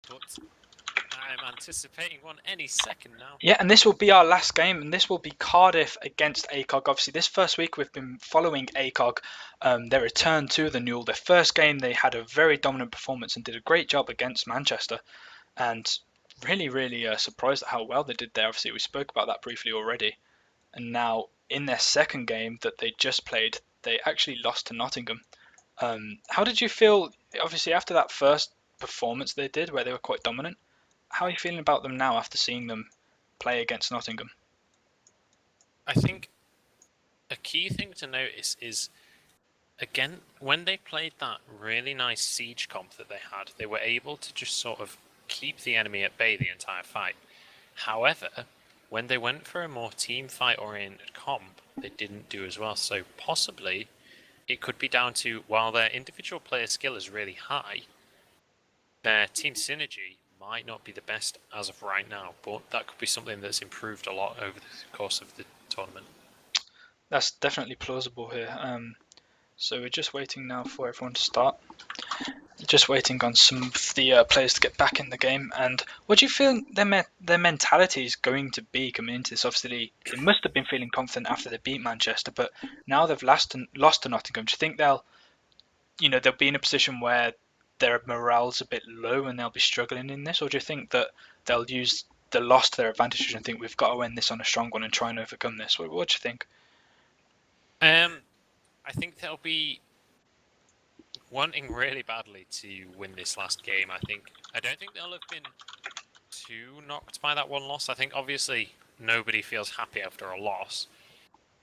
but I'm anticipating one any second now. Yeah, and this will be our last game, and this will be Cardiff against ACOG. Obviously, this first week we've been following ACOG, their return to the Newell. Their first game, they had a very dominant performance and did a great job against Manchester, and really surprised at how well they did there. Obviously, we spoke about that briefly already, and now in their second game that they just played, they actually lost to Nottingham. How did you feel, obviously, after that first performance they did, where they were quite dominant? How are you feeling about them now after seeing them play against Nottingham? I think a key thing to notice is, again, when they played that really nice siege comp that they had, they were able to just sort of keep the enemy at bay the entire fight. However, when they went for a more team fight oriented comp, they didn't do as well. So possibly it could be down to, while their individual player skill is really high, their team synergy might not be the best as of right now, but that could be something that's improved a lot over the course of the tournament. That's definitely plausible here. So we're just waiting now for everyone to start. Just waiting on some of the players to get back in the game. And what do you feel their mentality is going to be coming into this? Obviously, they must have been feeling confident after they beat Manchester, but now they've lost to Nottingham. Do you think they'll be in a position where their morale's a bit low and they'll be struggling in this, or do you think that they'll use the loss to their advantage and think we've got to end this on a strong one and try and overcome this? What do you think? I think they'll be wanting really badly to win this last game. I don't think they'll have been too knocked by that one loss. I think obviously nobody feels happy after a loss,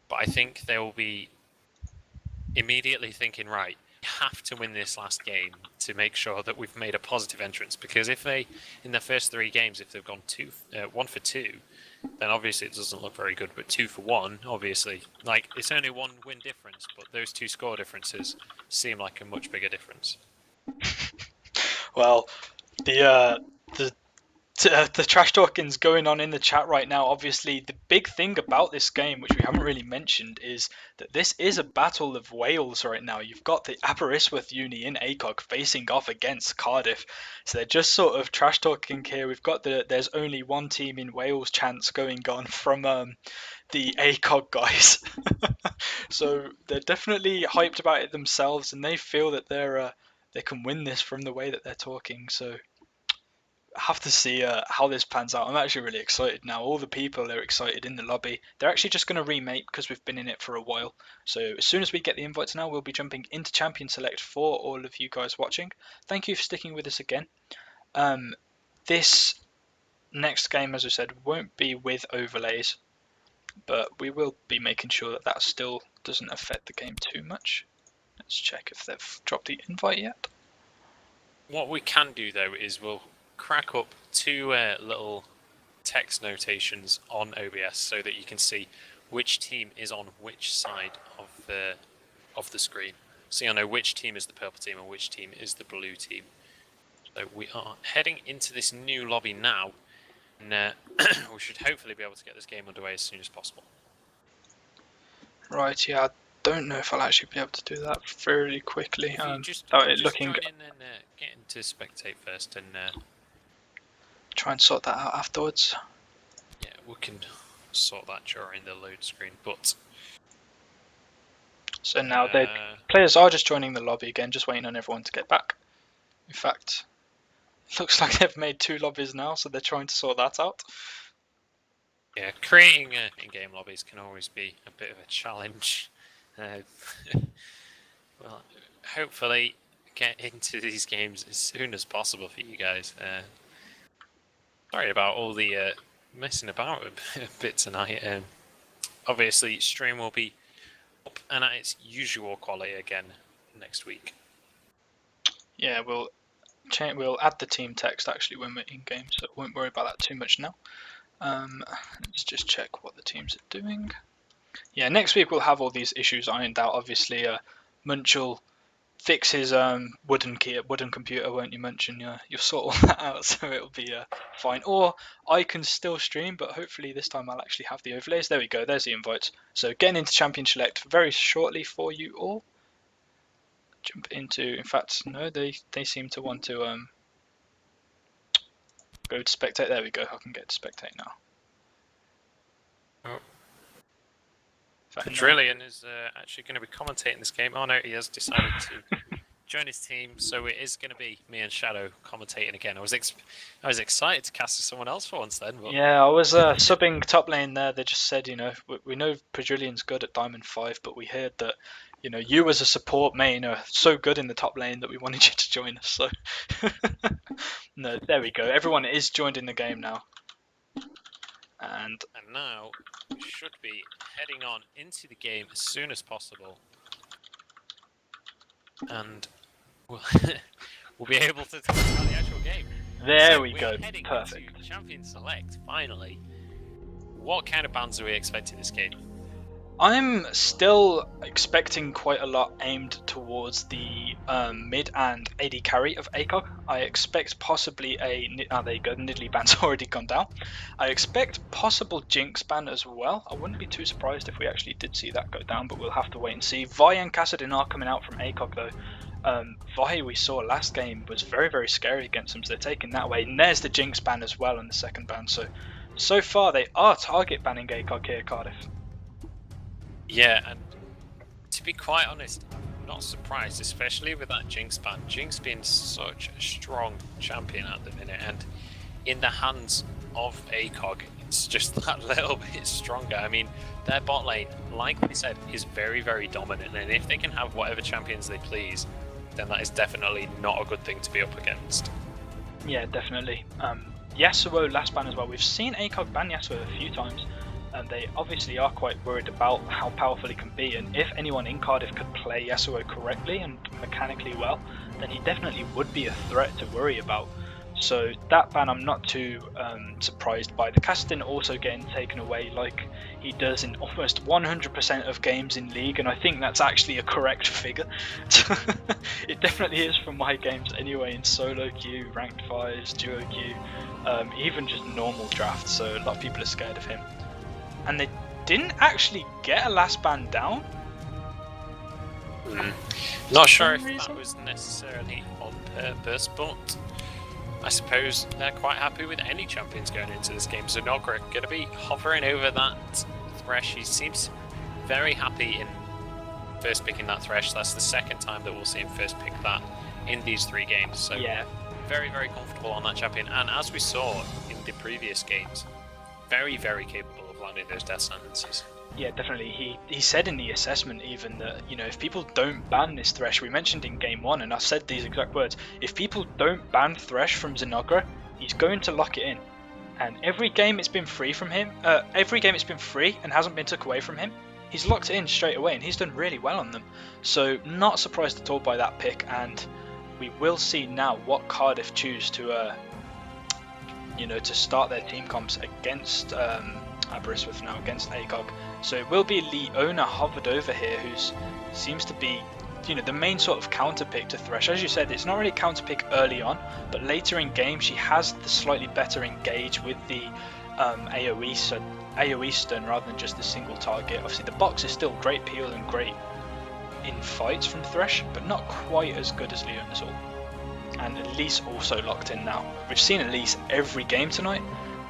but I think they will be immediately thinking, right, we have to win this last game to make sure that we've made a positive entrance. Because if they, in their first 3 games, if they've gone 1 for 2, then obviously it doesn't look very good. But 2 for 1, obviously, like, it's only 1 win difference, but those 2 score differences seem like a much bigger difference. Well, the trash talking's going on in the chat right now. Obviously, the big thing about this game, which we haven't really mentioned, is that this is a battle of Wales right now. You've got the Aberystwyth Uni in ACOG facing off against Cardiff. So they're just sort of trash talking here. We've got there's only one team in Wales chance going on from the ACOG guys. So they're definitely hyped about it themselves, and they feel that they can win this from the way that they're talking. So have to see how this pans out. I'm actually really excited now. All the people are excited in the lobby. They're actually just going to remake because we've been in it for a while. So as soon as we get the invites now, we'll be jumping into Champion Select for all of you guys watching. Thank you for sticking with us again. This next game, as I said, won't be with overlays, but we will be making sure that that still doesn't affect the game too much. Let's check if they've dropped the invite yet. What we can do, though, is we'll crack up 2 little text notations on OBS so that you can see which team is on which side of the screen. So you'll know which team is the purple team and which team is the blue team. So we are heading into this new lobby now, and we should hopefully be able to get this game underway as soon as possible. Right, yeah, I don't know if I'll actually be able to do that fairly quickly. If you just join in and get into spectate first, and try and sort that out afterwards. Yeah, we can sort that during the load screen, but... So now the players are just joining the lobby again, just waiting on everyone to get back. In fact, it looks like they've made 2 lobbies now, so they're trying to sort that out. Yeah, creating in-game lobbies can always be a bit of a challenge. Well, hopefully get into these games as soon as possible for you guys. Sorry about all the messing about a bit tonight. Obviously, stream will be up and at its usual quality again next week. Yeah, we'll add the team text actually when we're in game, so won't worry about that too much now. Let's just check what the teams are doing. Yeah, next week we'll have all these issues ironed out. Obviously, Munch will fix his wooden computer, won't you, Munch? And you'll sort all that out, so it'll be fine. Or I can still stream, but hopefully this time I'll actually have the overlays. There we go. There's the invites. So getting into Champion Select very shortly for you all. Jump into. In fact, no, they seem to want to Go to spectate. There we go. I can get to spectate now. Oh. If I can- Pedrillion is actually going to be commentating this game. Oh no, he has decided to join his team, so it is going to be me and Shadow commentating again. I was excited to cast as someone else for once then. But... Yeah, I was subbing top lane there. They just said, we know Pedrillion's good at Diamond 5, but we heard that, you as a support main are so good in the top lane that we wanted you to join us. So, no, there we go. Everyone is joined in the game now. And now we should be heading on into the game as soon as possible. And we'll, we'll be able to talk about the actual game. there So we are go. heading Perfect. into Champion Select, finally. What kind of bans are we expecting this game? I'm still expecting quite a lot aimed towards the mid and AD carry of ACOG. I expect possibly there you go, the Nidalee ban's already gone down. I expect possible Jinx ban as well. I wouldn't be too surprised if we actually did see that go down, but we'll have to wait and see. Vi and Kassadin are coming out from ACOG though. Vi we saw last game was very, very scary against them, so they're taking that way. And there's the Jinx ban as well in the second ban. So far they are target banning ACOG here, Cardiff. Yeah, and to be quite honest, I'm not surprised, especially with that Jinx ban. Jinx being such a strong champion at the minute, and in the hands of ACOG, it's just that little bit stronger. I mean, their bot lane, like we said, is very, very dominant, and if they can have whatever champions they please, then that is definitely not a good thing to be up against. Yeah, definitely. Yasuo last ban as well. We've seen ACOG ban Yasuo a few times, and they obviously are quite worried about how powerful he can be, and if anyone in Cardiff could play Yasuo correctly and mechanically well, then he definitely would be a threat to worry about. So that ban I'm not too surprised by. The Kassadin also getting taken away like he does in almost 100% of games in League, and I think that's actually a correct figure. It definitely is for my games anyway, in solo queue, ranked 5s, duo queue, even just normal drafts, so a lot of people are scared of him. And they didn't actually get a last ban down. Not sure if that was necessarily on purpose, but I suppose they're quite happy with any champions going into this game. So Nogra going to be hovering over that Thresh. He seems very happy in first picking that Thresh. That's the second time that we'll see him first pick that in these 3 games. So yeah, very, very comfortable on that champion. And as we saw in the previous games, very, very capable of landing those death sentences. Yeah, definitely. He said in the assessment even that, if people don't ban this Thresh, we mentioned in game 1, and I said these exact words, if people don't ban Thresh from Zenogra, he's going to lock it in. And every game it's been free from him, every game it's been free and hasn't been took away from him, he's locked it in straight away, and he's done really well on them. So not surprised at all by that pick, and we will see now what Cardiff choose to to start their team comps against Aberystwyth now, against ACOG. So it will be Leona hovered over here, who seems to be the main sort of counter pick to Thresh. As you said, it's not really counter pick early on, but later in game she has the slightly better engage with the AoE stun rather than just the single target. Obviously the box is still great peel and great in fights from Thresh, but not quite as good as Leona's ult. And Elise also locked in now. We've seen Elise every game tonight,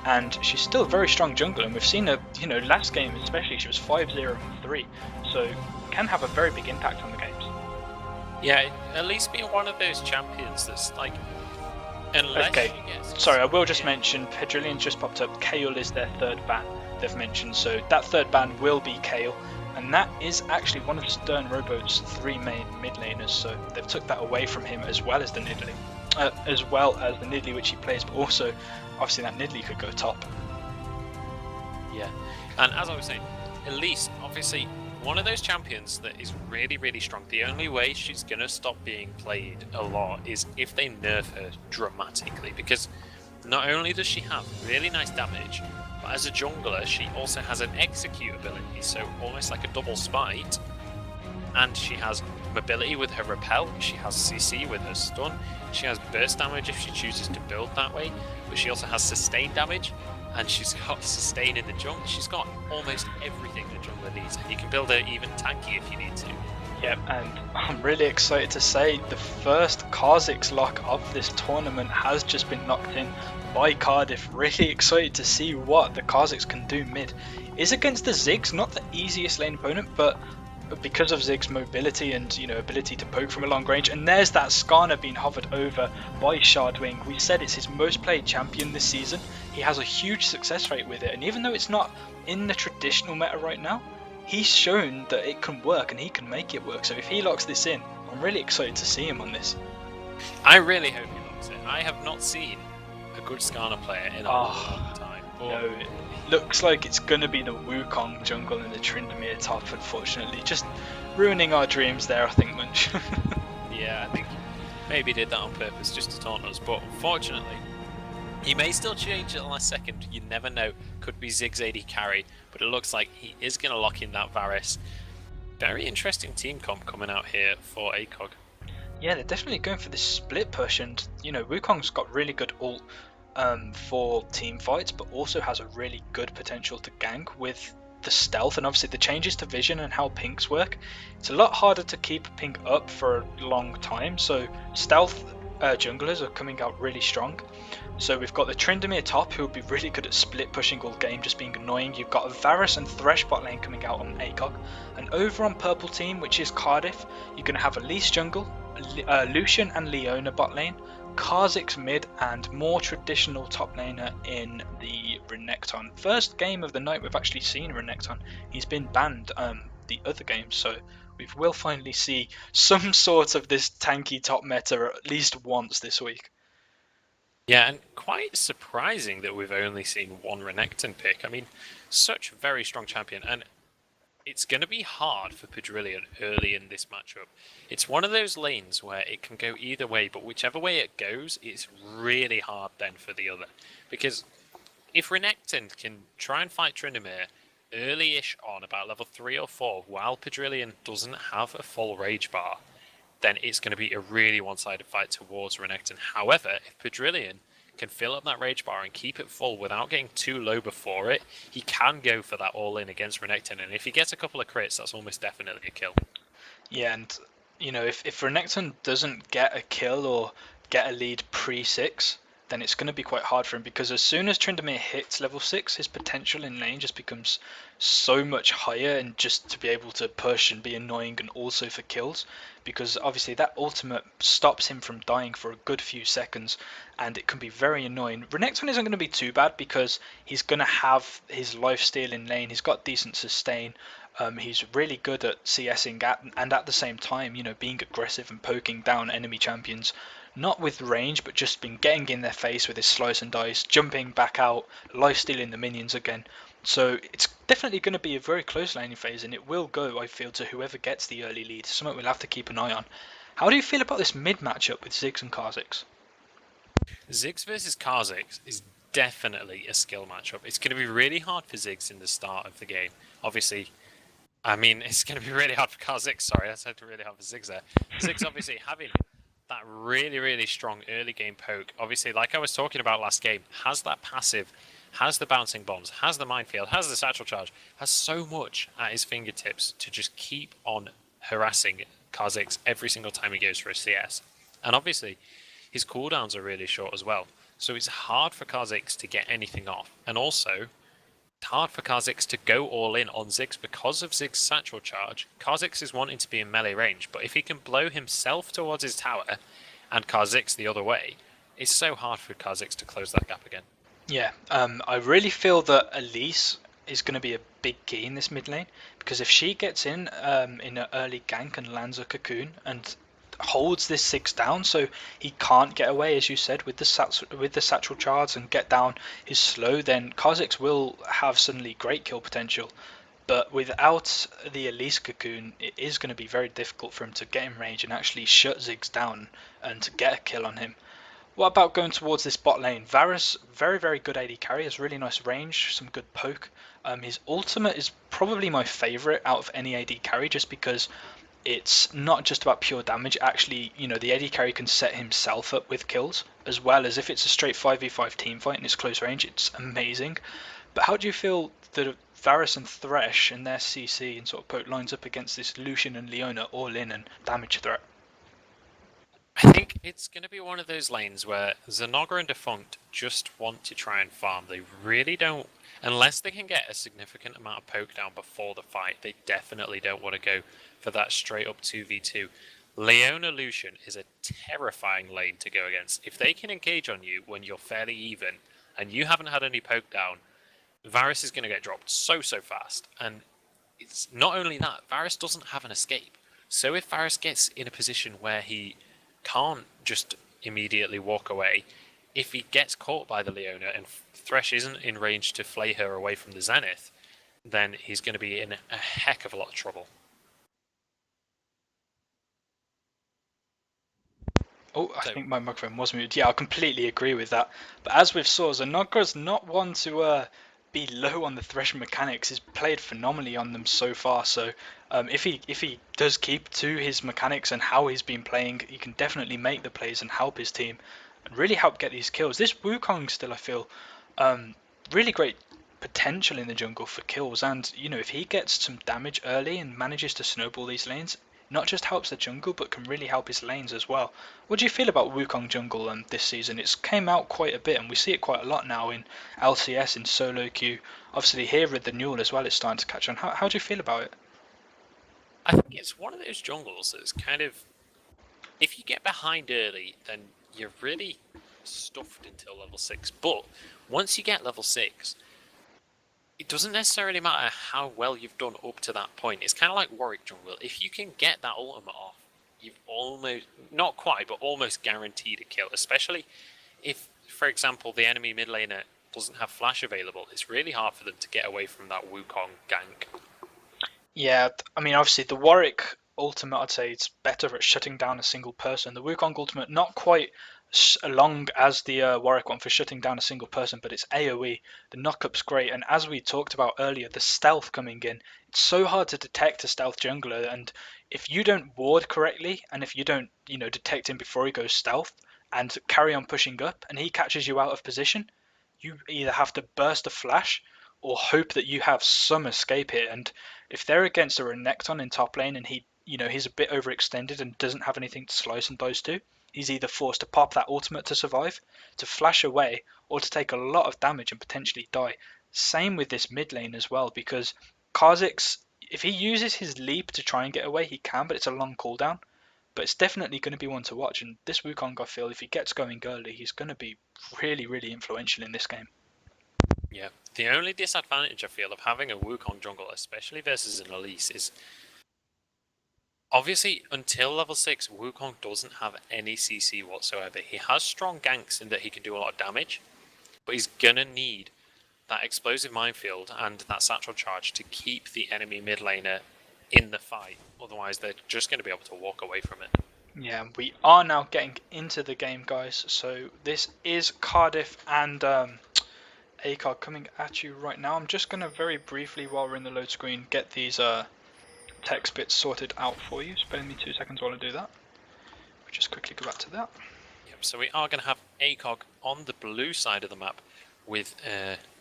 and she's still a very strong jungler, and we've seen her, last game especially, she was 5-0-3, so can have a very big impact on the games. Yeah, at least being one of those champions that's like, unless okay, she gets... sorry, I will just mention, Pedrillion just popped up, Kayle is their 3rd ban they've mentioned, so that 3rd ban will be Kayle, and that is actually one of Stern Robo's 3 main mid laners, so they've took that away from him as well as the Nidalee. Which he plays, but also obviously that Nidalee could go top. Yeah, and as I was saying, Elise, obviously one of those champions that is really, really strong. The only way she's going to stop being played a lot is if they nerf her dramatically, because not only does she have really nice damage, but as a jungler she also has an execute ability, so almost like a double smite, and she has mobility with her repel, she has CC with her stun, she has burst damage if she chooses to build that way, but she also has sustain damage, and she's got sustain in the jungle. She's got almost everything the jungler needs, and you can build her even tanky if you need to. Yep, and I'm really excited to say the first Kha'Zix lock of this tournament has just been knocked in by Cardiff. Really excited to see what the Kha'Zix can do mid. Is against the Ziggs, not the easiest lane opponent, but because of Ziggs' mobility and ability to poke from a long range. And there's that Skarner being hovered over by Shardwing. We said it's his most played champion this season. He has a huge success rate with it, and even though it's not in the traditional meta right now, he's shown that it can work and he can make it work. So if he locks this in, I'm really excited to see him on this. I really hope he locks it. I have not seen a good Skarner player in a long time. But... No, it looks like it's going to be the Wukong jungle and the Tryndamere top, unfortunately. Just ruining our dreams there, I think, Munch. Yeah, I think maybe he did that on purpose just to taunt us, but unfortunately, he may still change at the last second. You never know. Could be Ziggs AD carry, but it looks like he is going to lock in that Varus. Very interesting team comp coming out here for ACOG. Yeah, they're definitely going for this split push, and Wukong's got really good ult for team fights, but also has a really good potential to gank with the stealth, and obviously the changes to vision and how pinks work. It's a lot harder to keep pink up for a long time, so stealth junglers are coming out really strong. So we've got the Tryndamere top, who would be really good at split pushing all game, just being annoying. You've got Varus and Thresh bot lane coming out on ACOG, and over on purple team, which is Cardiff, you're going to have Elise jungle, Lucian and Leona bot lane, Kha'Zix mid, and more traditional top laner in the Renekton. First game of the night we've actually seen Renekton. He's been banned the other games, so we will finally see some sort of this tanky top meta at least once this week. Yeah, and quite surprising that we've only seen one Renekton pick. I mean, such a very strong champion, and it's going to be hard for Pedrillion early in this matchup. It's one of those lanes where it can go either way, but whichever way it goes, it's really hard then for the other. Because if Renekton can try and fight Tryndamere early-ish on, about level 3 or 4, while Pedrillion doesn't have a full rage bar, then it's going to be a really one-sided fight towards Renekton. However, if Pedrillion can fill up that rage bar and keep it full without getting too low before it, he can go for that all-in against Renekton, and if he gets a couple of crits, that's almost definitely a kill. Yeah, and if Renekton doesn't get a kill or get a lead pre-6, then it's going to be quite hard for him, because as soon as Tryndamere hits level 6, his potential in lane just becomes so much higher, and just to be able to push and be annoying and also for kills, because obviously that ultimate stops him from dying for a good few seconds, and it can be very annoying. Renekton isn't going to be too bad because he's going to have his lifesteal in lane, he's got decent sustain, he's really good at CSing and at the same time, being aggressive and poking down enemy champions, not with range, but just been getting in their face with his slice and dice, jumping back out, life-stealing the minions again. So it's definitely going to be a very close laning phase, and it will go, I feel, to whoever gets the early lead. Something we'll have to keep an eye on. How do you feel about this mid matchup with Ziggs and Kha'Zix? Ziggs versus Kha'Zix is definitely a skill matchup. It's going to be really hard for Ziggs in the start of the game. Obviously, I mean, it's going to be really hard for Kha'Zix. Sorry, I said really hard for Ziggs there. Ziggs obviously having that really, really strong early game poke. Obviously, like I was talking about last game, has that passive, has the bouncing bombs, has the minefield, has the satchel charge, has so much at his fingertips to just keep on harassing Kha'Zix every single time he goes for a CS. And obviously, his cooldowns are really short as well. So it's hard for Kha'Zix to get anything off. And also, it's hard for Kha'Zix to go all in on Ziggs because of Ziggs' satchel charge. Kha'Zix is wanting to be in melee range, but if he can blow himself towards his tower and Kha'Zix the other way, it's so hard for Kha'Zix to close that gap again. Yeah, I really feel that Elise is going to be a big key in this mid lane, because if she gets in an early gank and lands a cocoon and holds this Ziggs down, so he can't get away, as you said, with the satchel charge and get down his slow, then Kha'Zix will have suddenly great kill potential. But without the Elise cocoon, it is going to be very difficult for him to get in range and actually shut Ziggs down and to get a kill on him. What about going towards this bot lane? Varus, very, very good AD carry, has really nice range, some good poke. His ultimate is probably my favourite out of any AD carry, just because it's not just about pure damage. Actually, the AD carry can set himself up with kills, as well as if it's a straight 5v5 team fight and it's close range, it's amazing. But how do you feel that Varus and Thresh and their CC and sort of poke lines up against this Lucian and Leona all in and damage threat? I think it's going to be one of those lanes where Zanaga and Defunct just want to try and farm. They really don't, unless they can get a significant amount of poke down before the fight, they definitely don't want to go for that straight up 2v2. Leona Lucian is a terrifying lane to go against. If they can engage on you when you're fairly even and you haven't had any poke down, Varus is going to get dropped so fast. And it's not only that, Varus doesn't have an escape. So if Varus gets in a position where he can't just immediately walk away, if he gets caught by the Leona and Thresh isn't in range to flay her away from the Zenith, then he's going to be in a heck of a lot of trouble. Oh, I think my microphone was muted. Yeah, I completely agree with that. But as we've saw, Zanaga's not one to be low on the Thresh mechanics. He's played phenomenally on them so far. So if he does keep to his mechanics and how he's been playing, he can definitely make the plays and help his team and really help get these kills. This Wukong still, I feel, really great potential in the jungle for kills. And you know, if he gets some damage early and manages to snowball these lanes, not just helps the jungle, but can really help his lanes as well. What do you feel about Wukong jungle this season? It's came out quite a bit, and we see it quite a lot now in LCS, in solo queue. Obviously here with the Newell as well, it's starting to catch on. How do you feel about it? I think it's one of those jungles that's kind of, if you get behind early, then you're really stuffed until level 6. But once you get level 6, it doesn't necessarily matter how well you've done up to that point. It's kind of like Warwick jungle. If you can get that ultimate off, you've almost, not quite, but almost guaranteed a kill. Especially if, for example, the enemy mid laner doesn't have flash available. It's really hard for them to get away from that Wukong gank. Yeah, I mean, obviously the Warwick ultimate, I'd say it's better at shutting down a single person. The Wukong ultimate, not quite as long as the Warwick one for shutting down a single person, but it's AoE. The knockup's great, and as we talked about earlier, the stealth coming in, it's so hard to detect a stealth jungler, and if you don't ward correctly, and if you don't, you know, detect him before he goes stealth, and carry on pushing up, and he catches you out of position, you either have to burst a flash or hope that you have some escape here. And if they're against a Renekton in top lane and he's a bit overextended and doesn't have anything to slice and dice to, he's either forced to pop that ultimate to survive, to flash away, or to take a lot of damage and potentially die. Same with this mid lane as well, because Kha'Zix, if he uses his leap to try and get away, he can, but it's a long cooldown. But it's definitely going to be one to watch. And this Wukong, I feel, if he gets going early, he's going to be really, really influential in this game. Yeah, the only disadvantage I feel of having a Wukong jungle, especially versus an Elise, is obviously until level 6, Wukong doesn't have any CC whatsoever. He has strong ganks in that he can do a lot of damage, but he's gonna need that explosive minefield and that satchel charge to keep the enemy mid laner in the fight. Otherwise, they're just going to be able to walk away from it. Yeah, we are now getting into the game, guys. So this is Cardiff and ACOG coming at you right now. I'm just going to very briefly, while we're in the load screen, get these text bits sorted out for you. Spare me 2 seconds while I do that. We'll just quickly go back to that. Yep, so we are going to have ACOG on the blue side of the map with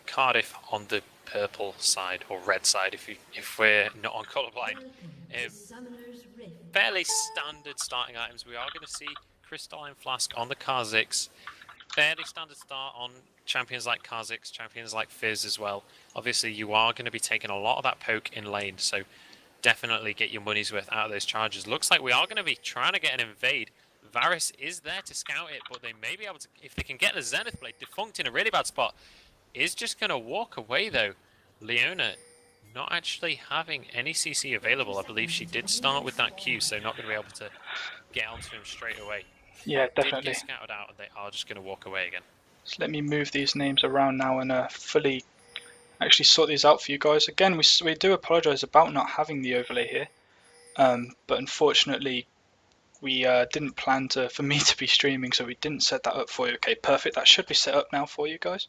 Cardiff on the purple side, or red side if we're not on colourblind. Fairly standard starting items. We are going to see Crystalline Flask on the Kha'Zix. Fairly standard start on champions like Kha'Zix, champions like Fizz as well. Obviously, you are going to be taking a lot of that poke in lane, so definitely get your money's worth out of those charges. Looks like we are going to be trying to get an invade. Varus is there to scout it, but they may be able to, if they can get the Zenith Blade. Defunct in a really bad spot. Is just going to walk away though. Leona not actually having any CC available. I believe she did start with that Q, so not going to be able to get onto him straight away. Yeah, definitely. Did get scouted out, and they are just going to walk away again. So let me move these names around now and fully actually sort these out for you guys. Again, we do apologise about not having the overlay here, but unfortunately we didn't plan for me to be streaming, so we didn't set that up for you. Okay, perfect. That should be set up now for you guys.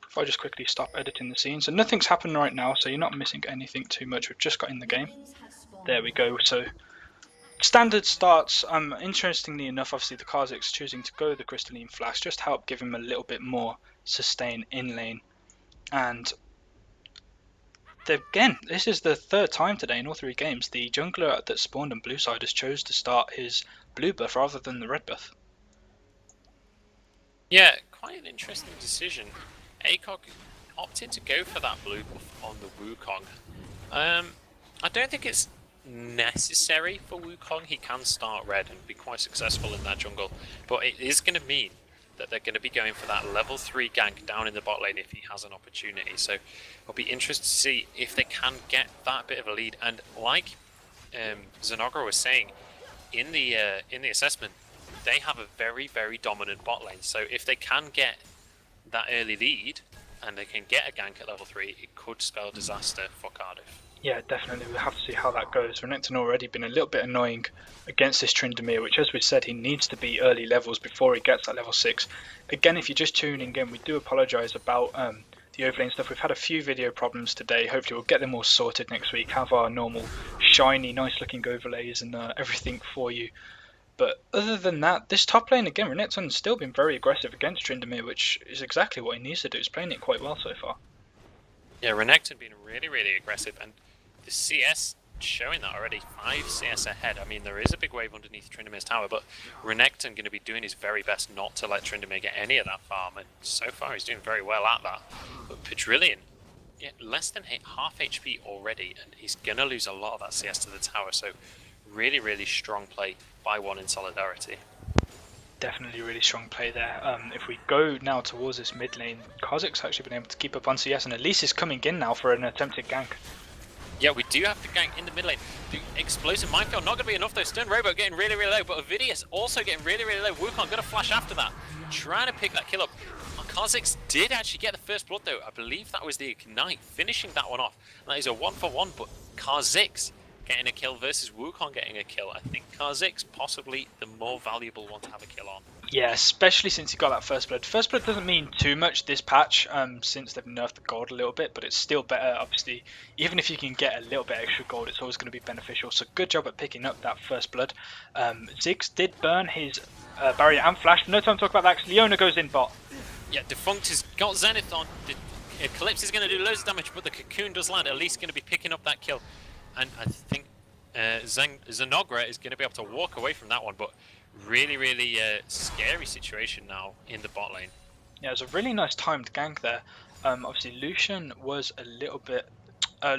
If I just quickly stop editing the scene. So nothing's happened right now, so you're not missing anything too much. We've just got in the game. There we go. So standard starts. Interestingly enough, obviously the Kha'Zix choosing to go the Crystalline Flask just help give him a little bit more sustain in lane. And again, this is the third time today in all 3 games the jungler that spawned on blue side has chose to start his blue buff rather than the red buff. Yeah, quite an interesting decision. ACOG opted to go for that blue buff on the Wukong. I don't think it's necessary for Wukong. He can start red and be quite successful in that jungle, but it is going to mean that they're going to be going for that level 3 gank down in the bot lane if he has an opportunity. So I'll be interested to see if they can get that bit of a lead. And like Xenogra was saying in the assessment, they have a very, very dominant bot lane. So if they can get that early lead and they can get a gank at level 3, it could spell disaster for Cardiff. Yeah, definitely. We'll have to see how that goes. Renekton already been a little bit annoying against this Tryndamere, which, as we said, he needs to be early levels before he gets that level 6. Again, if you're just tuning in, we do apologise about the overlane stuff. We've had a few video problems today. Hopefully we'll get them all sorted next week, have our normal, shiny, nice-looking overlays and everything for you. But other than that, this top lane, again, Renekton's still been very aggressive against Tryndamere, which is exactly what he needs to do. He's playing it quite well so far. Yeah, Renekton being really, really aggressive, and the CS showing that already, 5 CS ahead. I mean, there is a big wave underneath Tryndamere's tower, but Renekton going to be doing his very best not to let Tryndamere get any of that farm, and so far he's doing very well at that. But Pedrillion, yeah, less than half HP already, and he's going to lose a lot of that CS to the tower, so really, really strong play by one in Solidarity. Definitely really strong play there. If we go now towards this mid lane, Kha'Zix's actually been able to keep up on CS, and Elise is coming in now for an attempted gank. Yeah, we do have the gank in the mid lane. The explosive minefield not going to be enough though. Stern Robo getting really, really low, but Ovidius also getting really, really low. Wukong going to flash after that, trying to pick that kill up. Kha'Zix did actually get the first blood though. I believe that was the Ignite, finishing that one off. That is a 1-for-1, but Kha'Zix getting a kill versus Wukong getting a kill. I think Kha'Zix possibly the more valuable one to have a kill on. Yeah, especially since he got that first blood. First blood doesn't mean too much this patch, since they've nerfed the gold a little bit, but it's still better, obviously. Even if you can get a little bit extra gold, it's always going to be beneficial. So good job at picking up that first blood. Ziggs did burn his barrier and flash. No time to talk about that, because Leona goes in bot. Yeah, Defunct has got Zenith on. The Eclipse is going to do loads of damage, but the Cocoon does land. At least going to be picking up that kill. And I think Xenogra is going to be able to walk away from that one, but really, really scary situation now in the bot lane. Yeah, it was a really nice timed gank there. Obviously, Lucian was a little bit...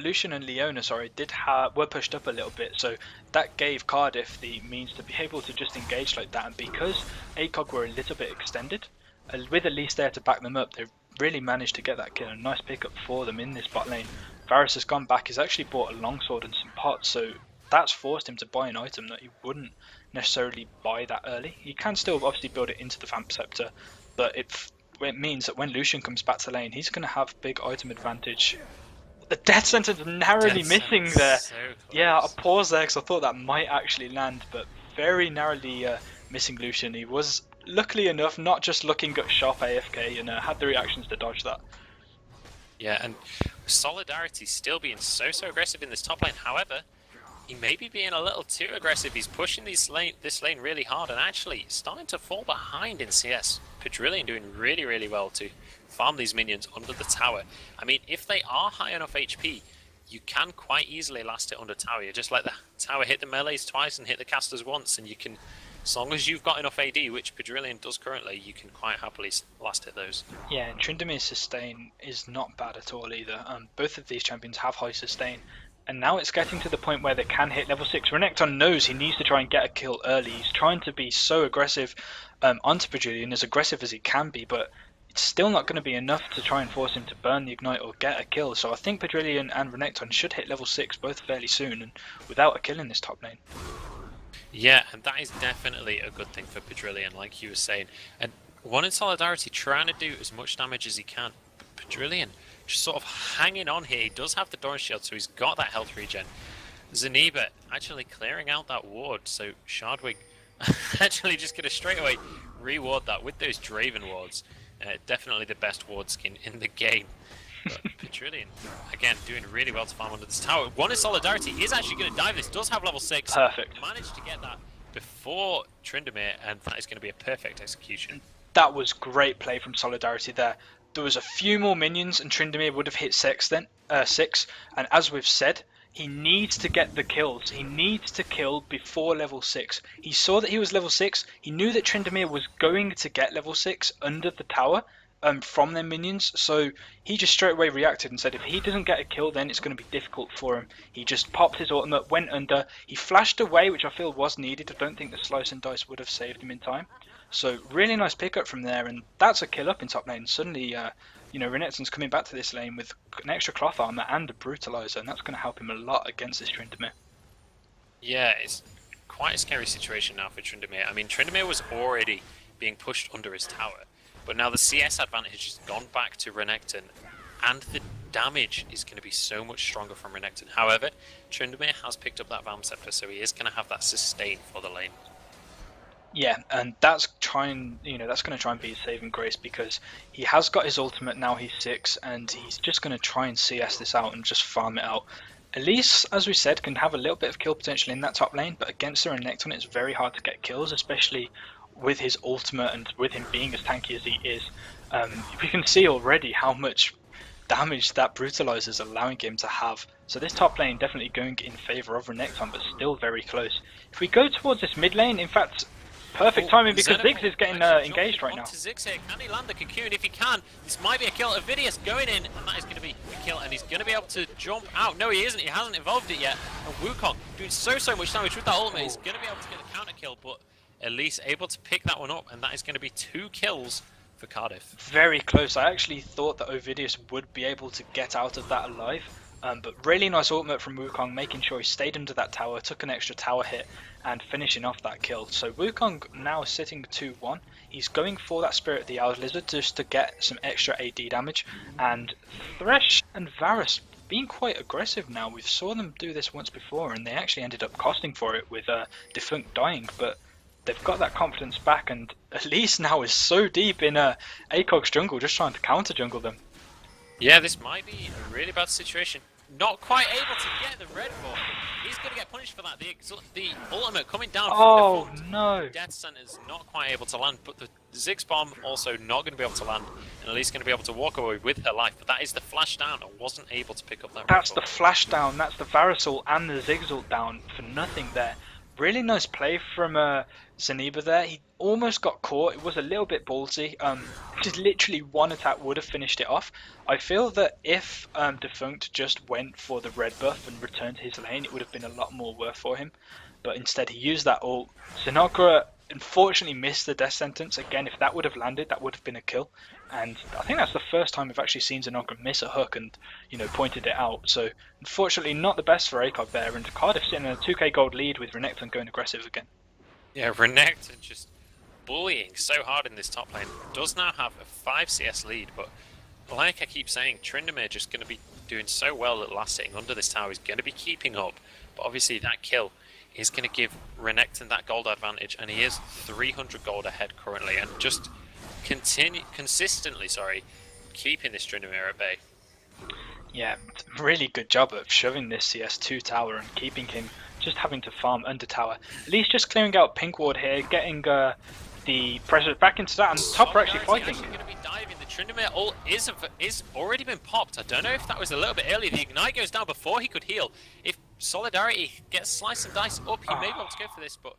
Lucian and Leona, sorry, were pushed up a little bit, so that gave Cardiff the means to be able to just engage like that. And because ACOG were a little bit extended, with Elise there to back them up, they really managed to get that kill. A nice pickup for them in this bot lane. Varus has gone back, he's actually bought a longsword and some pots, so that's forced him to buy an item that he wouldn't necessarily buy that early. He can still obviously build it into the Vamp Scepter, but it means that when Lucian comes back to lane, he's going to have big item advantage. The death sentence narrowly missing there. So yeah, I paused there because I thought that might actually land, but very narrowly missing Lucian. He was, luckily enough, not just looking at shop AFK and had the reactions to dodge that. Yeah, and Solidarity still being so aggressive in this top lane. However, he may be being a little too aggressive. He's pushing this lane really hard and actually starting to fall behind in CS. Pedrillion doing really, really well to farm these minions under the tower. I mean, if they are high enough HP, you can quite easily last it under tower. You just let the tower hit the melees twice and hit the casters once, and you can, as long as you've got enough AD, which Pedrillion does currently, you can quite happily last hit those. Yeah, and Tryndamere's sustain is not bad at all either. Both of these champions have high sustain. And now it's getting to the point where they can hit level 6. Renekton knows he needs to try and get a kill early. He's trying to be so aggressive onto Pedrillion, as aggressive as he can be, but it's still not going to be enough to try and force him to burn the Ignite or get a kill. So I think Pedrillion and Renekton should hit level 6 both fairly soon, and without a kill in this top lane. Yeah, and that is definitely a good thing for Pedrillion, like you were saying. And one in Solidarity trying to do as much damage as he can. Pedrillion just sort of hanging on here. He does have the Doran Shield, so he's got that health regen. Zaniba actually clearing out that ward, so Shardwig actually just going to straight away reward that with those Draven wards. Definitely the best ward skin in the game. But Pedrillion, again, doing really well to farm under this tower. One in Solidarity is actually going to dive this, does have level 6. Perfect. Managed to get that before Tryndamere, and that is going to be a perfect execution. That was great play from Solidarity there. there was a few more minions and Tryndamere would have hit 6 then, 6. And as we've said, he needs to get the kills. He needs to kill before level 6. He saw that he was level 6. He knew that Tryndamere was going to get level 6 under the tower from their minions. So he just straight away reacted and said if he doesn't get a kill, then it's going to be difficult for him. He just popped his ultimate, went under. He flashed away, which I feel was needed. I don't think the slice and dice would have saved him in time. So really nice pickup from there, and that's a kill up in top lane. Suddenly, Renekton's coming back to this lane with an extra cloth armor and a brutalizer, and that's going to help him a lot against this Tryndamere. Yeah, it's quite a scary situation now for Tryndamere. I mean, Tryndamere was already being pushed under his tower, but now the CS advantage has gone back to Renekton, and the damage is going to be so much stronger from Renekton. However, Tryndamere has picked up that Valm Scepter, so he is going to have that sustain for the lane. Yeah, and that's going to try and be his saving grace, because he has got his ultimate now. He's 6, and he's just going to try and CS this out and just farm it out. Elise, as we said, can have a little bit of kill potential in that top lane, but against the Renekton, it's very hard to get kills, especially with his ultimate and with him being as tanky as he is. We can see already how much damage that brutalizer is allowing him to have. So this top lane definitely going in favour of Renekton, but still very close. If we go towards this mid lane, in fact, perfect timing, because Ziggs is getting engaged right now. Ziggs here. Can he land the cocoon? If he can, this might be a kill. Avidius going in, and that is going to be a kill, and he's going to be able to jump out. No, he isn't. He hasn't evolved it yet. And Wukong doing so much damage with that ultimate. He's going to be able to get the counter kill, but Elise able to pick that one up, and that is going to be 2 kills for Cardiff. Very close. I actually thought that Ovidius would be able to get out of that alive. But really nice ultimate from Wukong, making sure he stayed under that tower, took an extra tower hit, and finishing off that kill. So Wukong now sitting 2-1. He's going for that Spirit of the Owl Lizard just to get some extra AD damage. And Thresh and Varus being quite aggressive now. We saw them do this once before, and they actually ended up costing for it with Defunct dying. But they've got that confidence back, and Elise now is so deep in ACOG's jungle, just trying to counter jungle them. Yeah, this might be a really bad situation. Not quite able to get the red buff. He's going to get punished for that. The ultimate coming down oh, from the no. Death Center's not quite able to land, but the Ziggs bomb also not going to be able to land, and Elise going to be able to walk away with her life. But that is the flash down. I wasn't able to pick up that. That's the flash down. That's the Varus ult and the Ziggs ult down for nothing there. Really nice play from Zaniba there. He almost got caught. It was a little bit ballsy. Just literally one attack would have finished it off. I feel that if Defunct just went for the red buff and returned to his lane, it would have been a lot more worth for him. But instead he used that ult. Zinogre unfortunately missed the death sentence. Again, if that would have landed, that would have been a kill. And I think that's the first time we've actually seen Zinogre miss a hook and, pointed it out. So unfortunately not the best for ACOG there, and Cardiff sitting in a 2k gold lead with Renekton going aggressive again. Yeah, Renekton just bullying so hard in this top lane. Does now have a 5 CS lead, but like I keep saying, Tryndamere just going to be doing so well at last sitting under this tower. He's going to be keeping up, but obviously that kill is going to give Renekton that gold advantage, and he is 300 gold ahead currently, and just consistently keeping this Tryndamere at bay. Yeah, really good job of shoving this CS2 tower and keeping him just having to farm under tower. At least just clearing out Pink Ward here, getting the pressure back into that, and top are actually fighting. Going to be diving. The Tryndamere ult is already been popped. I don't know if that was a little bit early. The Ignite goes down before he could heal. If Solidarity gets slice and dice up, he may be able to go for this, but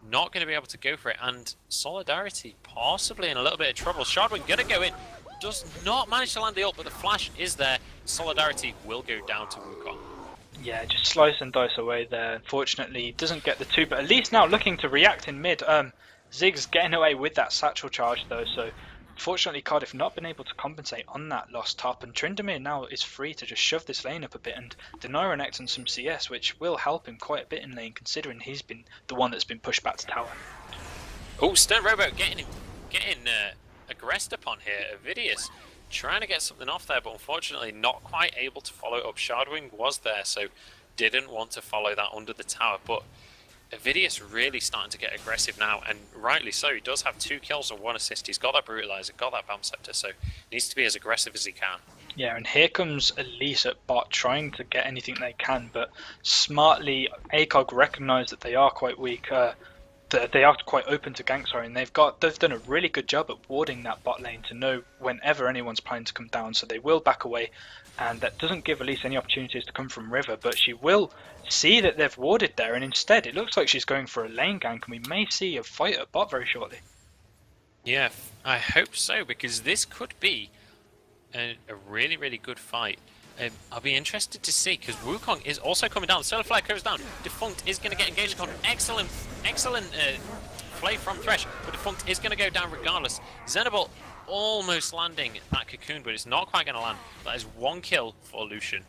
not going to be able to go for it. And Solidarity possibly in a little bit of trouble. Shardwing going to go in. Does not manage to land the ult, but the flash is there. Solidarity will go down to Wukong. Yeah, just slice and dice away there. Unfortunately, doesn't get the 2, but at least now looking to react in mid. Ziggs getting away with that satchel charge though, so unfortunately Cardiff not been able to compensate on that lost top, and Tryndamere now is free to just shove this lane up a bit and deny Renekton some CS, which will help him quite a bit in lane, considering he's been the one that's been pushed back to tower. Oh, Stern Robo getting aggressed upon here. Avidius trying to get something off there, but unfortunately not quite able to follow up. Shardwing was there, so didn't want to follow that under the tower, but Avidius really starting to get aggressive now, and rightly so. He does have 2 kills and 1 assist. He's got that Brutalizer, got that Valm Scepter, so needs to be as aggressive as he can. Yeah, and here comes Elise at bot trying to get anything they can, but smartly ACOG recognise that they are quite weak. they are quite open to gank, sorry, and they've done a really good job at warding that bot lane to know whenever anyone's planning to come down, so they will back away, and that doesn't give Elise any opportunities to come from River, but she will see that they've warded there, and instead it looks like she's going for a lane gank, and we may see a fight at bot very shortly. Yeah, I hope so, because this could be a really, really good fight. I'll be interested to see, because Wukong is also coming down. Solar Flare goes down. Defunct is going to get engaged on. Excellent play from Thresh, but Defunct is going to go down regardless. Xenoball almost landing that cocoon, but it's not quite going to land. That is 1 kill for Lucian.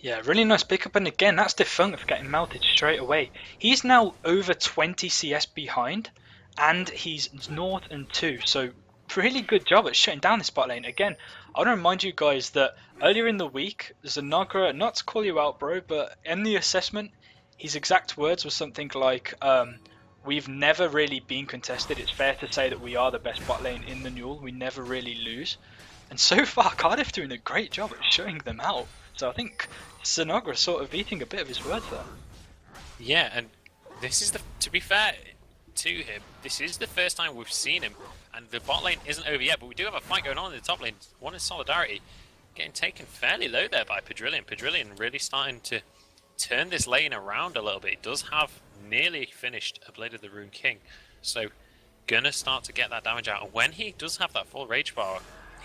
Yeah, really nice pickup, and again, that's Defunct getting melted straight away. He's now over 20 CS behind, and he's 0 and 2, so really good job at shutting down this bot lane. Again, I want to remind you guys that earlier in the week, Zanagra, not to call you out, bro, but in the assessment, his exact words were something like, we've never really been contested. It's fair to say that we are the best bot lane in the Newell. We never really lose. And so far, Cardiff doing a great job at shutting them out. So I think Zanagra sort of eating a bit of his words there. Yeah, and this is to be fair to him, this is the first time we've seen him. And the bot lane isn't over yet, but we do have a fight going on in the top lane. One is Solidarity, getting taken fairly low there by Pedrillion. Pedrillion really starting to turn this lane around a little bit. He does have nearly finished a Blade of the Rune King, so gonna start to get that damage out. And when he does have that full rage bar,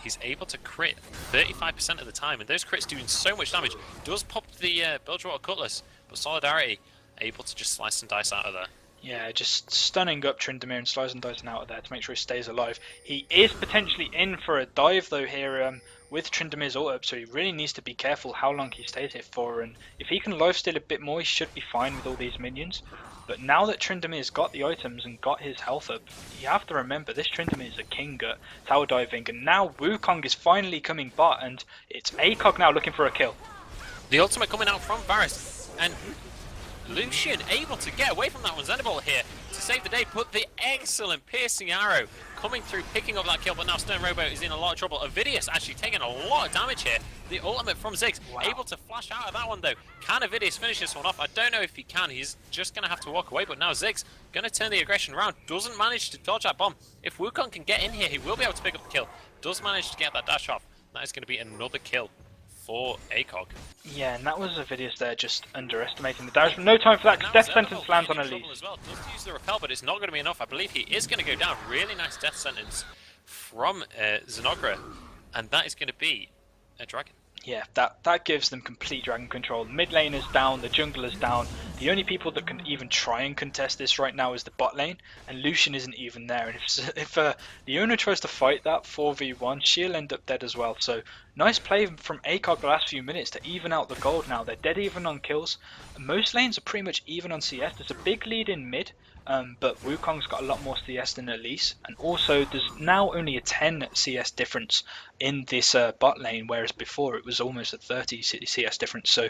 he's able to crit 35% of the time, and those crits doing so much damage. Does pop the Bilgewater Cutlass, but Solidarity able to just slice and dice out of there. Yeah, just stunning up Tryndamere and slicing and dicing out of there to make sure he stays alive. He is potentially in for a dive though here with Tryndamere's ult up, so he really needs to be careful how long he stays here for, and if he can lifesteal a bit more, he should be fine with all these minions. But now that Tryndamere's got the items and got his health up, you have to remember this Tryndamere is a king at tower diving, and now Wukong is finally coming bot, and it's ACOG now looking for a kill. The ultimate coming out from Varus, and Lucian able to get away from that one. Xenoball here to save the day, but the excellent piercing arrow coming through, picking up that kill, but now Stern Robo is in a lot of trouble. Avidius actually taking a lot of damage here. The ultimate from Ziggs, able to flash out of that one though. Can Avidius finish this one off? I don't know if he can. He's just going to have to walk away, but now Ziggs going to turn the aggression around. Doesn't manage to dodge that bomb. If Wukong can get in here, he will be able to pick up the kill. Does manage to get that dash off. That is going to be another kill for ACOG. Yeah, and that was Avidius there just underestimating the damage. No time for that, because Death Sentence lands on Elise. As well. Does use the repel, but it's not going to be enough. I believe he is going to go down. Really nice Death Sentence from Xenogra, and that is going to be a dragon. Yeah, that gives them complete dragon control. Mid lane is down, the jungle is down. The only people that can even try and contest this right now is the bot lane, and Lucian isn't even there. And if Leona tries to fight that 4v1, she'll end up dead as well. So nice play from ACOG the last few minutes to even out the gold now. They're dead even on kills. Most lanes are pretty much even on CS. There's a big lead in mid, but Wukong's got a lot more CS than Elise, and also there's now only a 10 CS difference in this bot lane, whereas before it was almost a 30 CS difference. So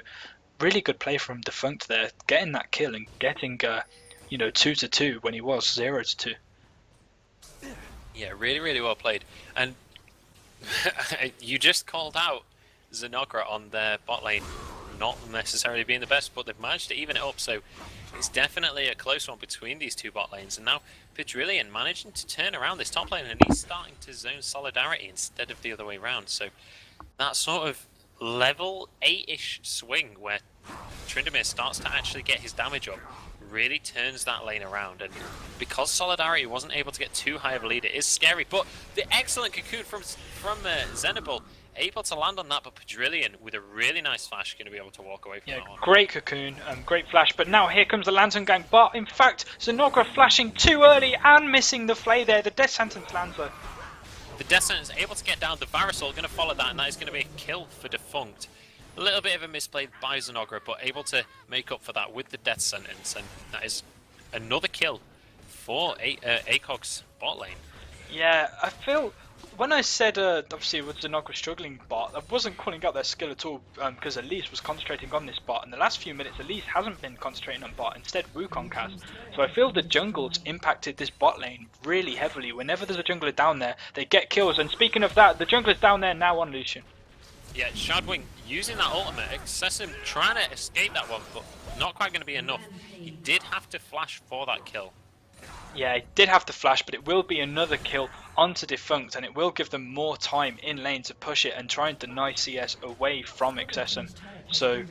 really good play from Defunct there, getting that kill and getting 2-2 when he was 0-2. Yeah, really, really well played. And you just called out Xenogra on their bot lane not necessarily being the best, but they've managed to even it up, so it's definitely a close one between these two bot lanes. And now Pedrillion managing to turn around this top lane, and he's starting to zone Solidarity instead of the other way around. So that sort of level 8-ish swing where Tryndamere starts to actually get his damage up really turns that lane around, and because Solidarity wasn't able to get too high of a lead, it is scary. But the excellent cocoon from Xenoball able to land on that, but Pedrillion with a really nice flash going to be able to walk away from that one. Great cocoon, great flash, but now here comes the Lantern Gang, but in fact Xenogra flashing too early and missing the flay there. The Death Sentence lands though. The Death Sentence able to get down. The Varusol going to follow that, and that is going to be a kill for Defunct. A little bit of a misplay by Xenogra, but able to make up for that with the Death Sentence, and that is another kill for ACOG's bot lane. Yeah, I feel when I said obviously with Xenogra struggling bot, I wasn't calling out their skill at all, because Elise was concentrating on this bot. In the last few minutes, Elise hasn't been concentrating on bot, instead Wukong has. So I feel the jungle's impacted this bot lane really heavily. Whenever there's a jungler down there, they get kills, and speaking of that, the jungler's down there now on Lucian. Yeah, Shadwing using that ultimate, Excessive trying to escape that one, but not quite going to be enough. He did have to flash for that kill. Yeah, it did have the flash, but it will be another kill onto Defunct, and it will give them more time in lane to push it and try and deny CS away from Excessum. So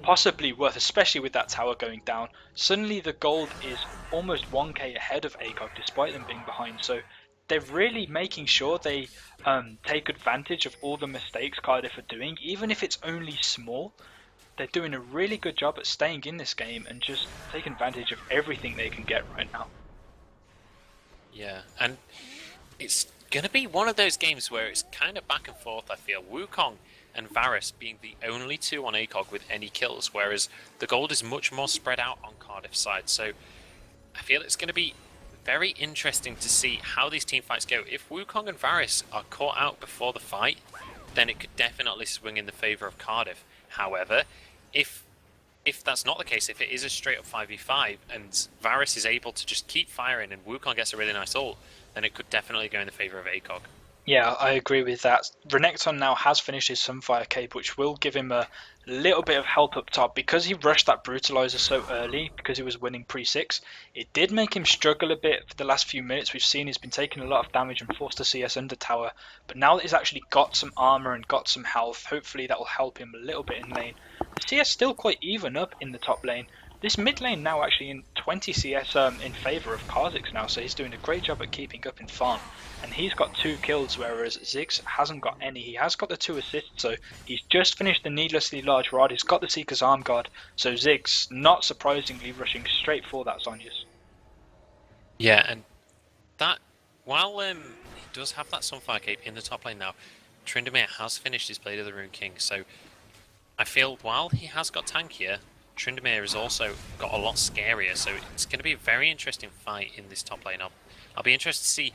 possibly worth, especially with that tower going down. Suddenly the gold is almost 1k ahead of ACOG despite them being behind. So they're really making sure they take advantage of all the mistakes Cardiff are doing, even if it's only small. They're doing a really good job at staying in this game and just taking advantage of everything they can get right now. Yeah, and it's going to be one of those games where it's kind of back and forth, I feel. Wukong and Varus being the only two on ACOG with any kills, whereas the gold is much more spread out on Cardiff's side. So I feel it's going to be very interesting to see how these team fights go. If Wukong and Varus are caught out before the fight, then it could definitely swing in the favour of Cardiff. However, if that's not the case, if it is a straight up 5v5 and Varus is able to just keep firing and Wukong gets a really nice ult, then it could definitely go in the favour of ACOG. Yeah, I agree with that. Renekton now has finished his Sunfire Cape, which will give him a little bit of help up top. Because he rushed that Brutalizer so early, because he was winning pre-6, it did make him struggle a bit for the last few minutes. We've seen he's been taking a lot of damage and forced to CS under tower. But now that he's actually got some armor and got some health, hopefully that will help him a little bit in lane. The CS still quite even up in the top lane. This mid lane now actually in 20 CS in favour of Kha'Zix now, so he's doing a great job at keeping up in farm. And he's got 2 kills, whereas Ziggs hasn't got any. He has got the 2 assists, so he's just finished the needlessly large rod. He's got the Seeker's Arm Guard, so Ziggs, not surprisingly, rushing straight for that Zhonya's. Yeah, and that, while he does have that Sunfire Cape in the top lane now, Tryndamere has finished his Blade of the Rune King, so I feel while he has got tankier, Tryndamere has also got a lot scarier, so it's going to be a very interesting fight in this top lane. I'll be interested to see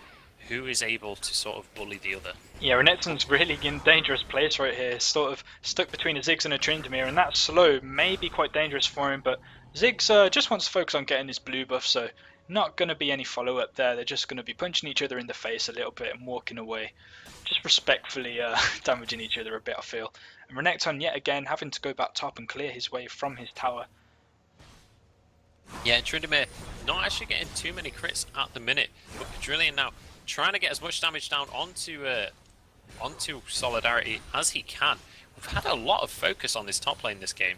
who is able to sort of bully the other. Yeah, Renekton's really in dangerous place right here, sort of stuck between a Ziggs and a Tryndamere, and that slow may be quite dangerous for him, but Ziggs just wants to focus on getting his blue buff, so not going to be any follow-up there. They're just going to be punching each other in the face a little bit and walking away. Just respectfully damaging each other a bit, I feel. And Renekton, yet again, having to go back top and clear his way from his tower. Yeah, Tryndamere not actually getting too many crits at the minute, but Pedrillion now trying to get as much damage down onto Solidarity as he can. We've had a lot of focus on this top lane this game.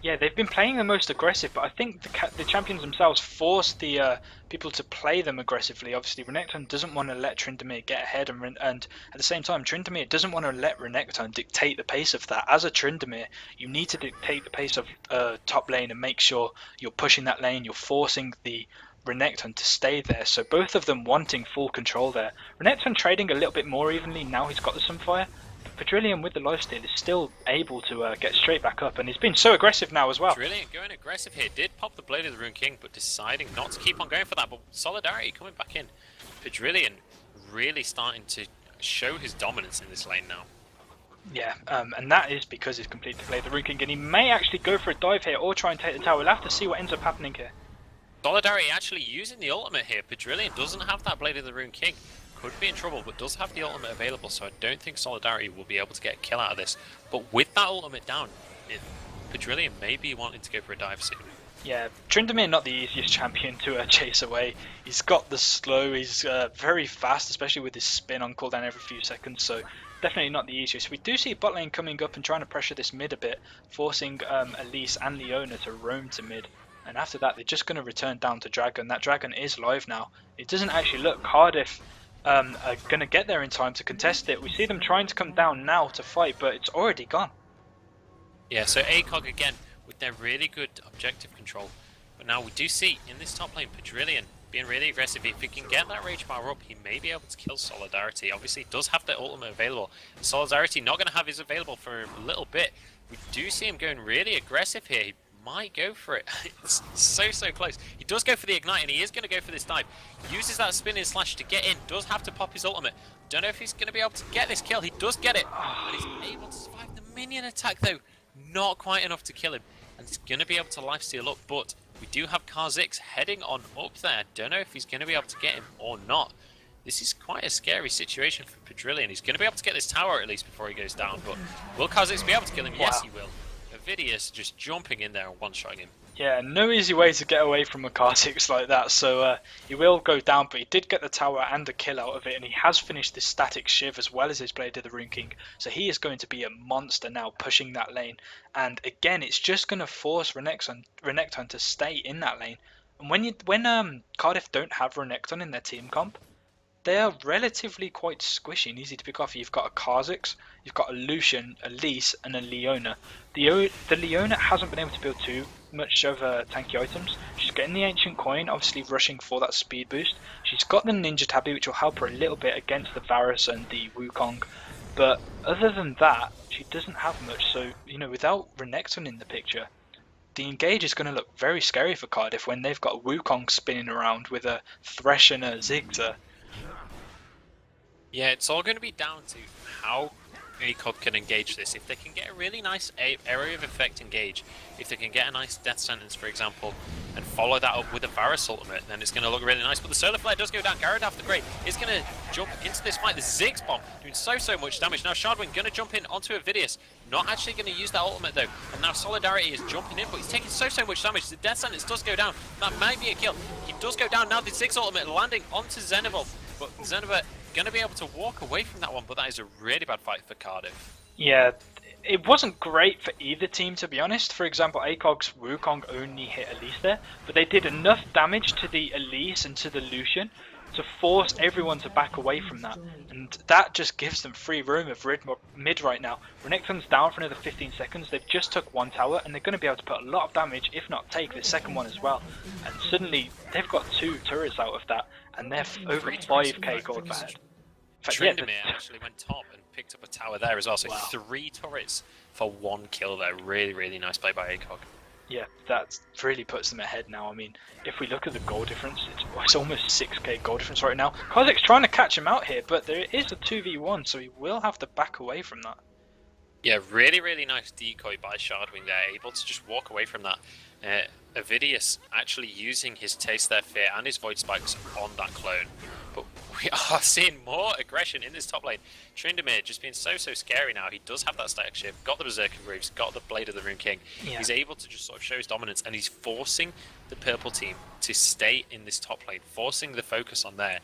Yeah, they've been playing the most aggressive, but I think the champions themselves force the people to play them aggressively. Obviously, Renekton doesn't want to let Tryndamere get ahead, and at the same time, Tryndamere doesn't want to let Renekton dictate the pace of that. As a Tryndamere, you need to dictate the pace of top lane and make sure you're pushing that lane, you're forcing the Renekton to stay there. So both of them wanting full control there. Renekton trading a little bit more evenly now he's got the Sunfire. Pedrillion with the lifesteal is still able to get straight back up, and he's been so aggressive now as well. Pedrillion going aggressive here, did pop the Blade of the Rune King, but deciding not to keep on going for that. But Solidarity coming back in. Pedrillion really starting to show his dominance in this lane now. Yeah, and that is because he's completed the Blade of the Rune King, and he may actually go for a dive here or try and take the tower. We'll have to see what ends up happening here. Solidarity actually using the ultimate here. Pedrillion doesn't have that Blade of the Rune King. Could be in trouble, but does have the ultimate available, so I don't think Solidarity will be able to get a kill out of this. But with that ultimate down, Pedrillion may be wanting to go for a dive soon. Yeah, Tryndamere not the easiest champion to chase away. He's got the slow, he's very fast, especially with his spin on cooldown every few seconds, so definitely not the easiest. We do see bot lane coming up and trying to pressure this mid a bit, forcing Elise and Leona to roam to mid. And after that, they're just going to return down to Dragon. That Dragon is live now. It doesn't actually look Cardiff are going to get there in time to contest it. We see them trying to come down now to fight, but it's already gone. Yeah, so ACOG again with their really good objective control. But now we do see in this top lane Pedrillion being really aggressive. If he can get that rage bar up, he may be able to kill Solidarity. Obviously, he does have the ultimate available. Solidarity not going to have his available for a little bit. We do see him going really aggressive here. He might go for it. It's so close. He does go for the ignite, and he is going to go for this dive. Uses that spinning slash to get in. Does have to pop his ultimate. Don't know if he's going to be able to get this kill. He does get it, but he's able to survive the minion attack though. Not quite enough to kill him, and he's going to be able to lifesteal up. But we do have Kha'Zix heading on up there. Don't know if he's going to be able to get him or not. This is quite a scary situation for Pedrillion. He's going to be able to get this tower at least before he goes down. But will Kha'Zix be able to kill him? Wow. Yes, he will. Avidius just jumping in there and one-shotting him. Yeah, no easy way to get away from a Kha'Zix like that, so he will go down, but he did get the tower and a kill out of it, and he has finished this static Shiv as well as his Blade of the Rune King, so he is going to be a monster now pushing that lane, and again, it's just going to force Renekton to stay in that lane, and when Cardiff don't have Renekton in their team comp, they are relatively quite squishy and easy to pick off. You've got a Kha'Zix, you've got a Lucian, a Lise, and a Leona. The Leona hasn't been able to build too much of tanky items. She's getting the Ancient Coin, obviously rushing for that speed boost. She's got the Ninja Tabby, which will help her a little bit against the Varus and the Wukong. But other than that, she doesn't have much. So, without Renekton in the picture, the engage is going to look very scary for Cardiff when they've got a Wukong spinning around with a Thresh and a Zigzag. Yeah, it's all going to be down to how ACOG can engage this. If they can get a really nice area of effect engage, if they can get a nice death sentence, for example, and follow that up with a Varus ultimate, then it's going to look really nice. But the solar flare does go down. Garrett after great is going to jump into this fight. The Ziggs bomb doing so much damage. Now Shardwing going to jump in onto Avidius. Not actually going to use that ultimate though. And now Solidarity is jumping in, but he's taking so much damage. The death sentence does go down. That might be a kill. He does go down. Now the Ziggs ultimate landing onto Xenobel. But Xenobel going to be able to walk away from that one, but that is a really bad fight for Cardiff. Yeah, it wasn't great for either team, to be honest. For example, ACOG's Wukong only hit Elise there, but they did enough damage to the Elise and to the Lucian to force everyone to back away from that, and that just gives them free room of mid right now. Renekton's down for another 15 seconds, they've just took one tower, and they're going to be able to put a lot of damage, if not take the second one as well, and suddenly they've got 2 turrets out of that, and they're over 5k gold ahead. Tryndamere actually went top and picked up a tower there as well, so 3 turrets for 1 kill there. Really nice play by ACOG. Yeah, that really puts them ahead now. I mean, if we look at the goal difference, it's almost 6k goal difference right now. Kha'Zix's trying to catch him out here, but there is a 2v1, so he will have to back away from that. Yeah, really nice decoy by Shardwing there, able to just walk away from that. Avidius actually using his Taste Their Fear and his Void Spikes on that clone. But we are seeing more aggression in this top lane. Tryndamere just being so scary now. He does have that static shift, got the Berserker Greaves, got the Blade of the Rune King. Yeah. He's able to just sort of show his dominance, and he's forcing the purple team to stay in this top lane, forcing the focus on there,